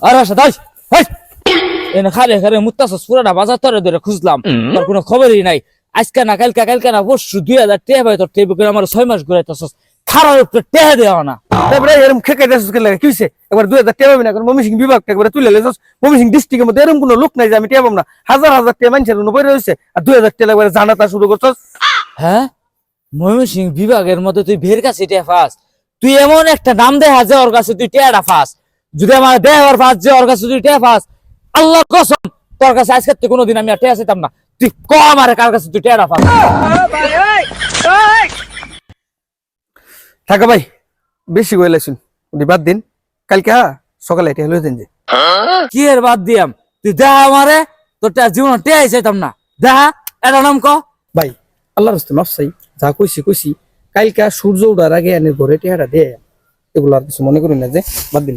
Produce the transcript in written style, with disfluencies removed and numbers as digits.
আর আসা দাস এনে খালি খালি মুত্তাছস পুরাটা বাজার তরে ধরে খুঁজলাম তোর কোনো খবরই নাই আজকে না কালকে না পরশু 2000 টাকা পাই তোর টেবিল করে আমার 6 মাস ঘুরাইতেছস খারাপ উপরে টাকা দেওয়া না তারপরে এরকম খেকে দেশ কে লাগে কি হইছে একবার 2000 টাকা পাবি না কারণ ময়মনসিংহ বিভাগটা একবার তুলে লেছস ময়মনসিংহ ডিস্ট্রিক্টের মধ্যে এরকম কোনো লোক নাই যে আমি টাকা পাবো না হাজার হাজার টাকা মানুষের উপরে রয়েছে আর 2000 টাকা একবার জানাতা শুরু করছস। হ্যাঁ ময়মনসিংহ বিভাগের মধ্যে তুই ভের কাছে টাকা পাস তুই এমন একটা নাম দেখা যে ওর কাছে তুই টাকাটা পাস যদি আমার দেওয়ার পাস যে ওর কাছে তুই টাকা পাস আল্লাহর কসম তোর কাছে আজকে তুই কোনোদিন আমি আর টাকা চাইতাম না তুই কম আর কার কাছে তুই টাকাটা পাস থাকা ভাই বেশি কইলে শুন উনি বাদ দিন কালকে সকালে এটা হলো দিন যে কি এর বাদ দিয়াম তুই দেখা আমারে তোর জীবন টেয়াই চাইতাম না দেখা এটা নাম ক ভাই আল্লাহর রাস্তে মাফ চাই যা কইছি কালকে সূর্য ওঠার আগে এনে ঘরে টেহারা দে এগুলো আর কিছু মনে করি না যে বাদ দিন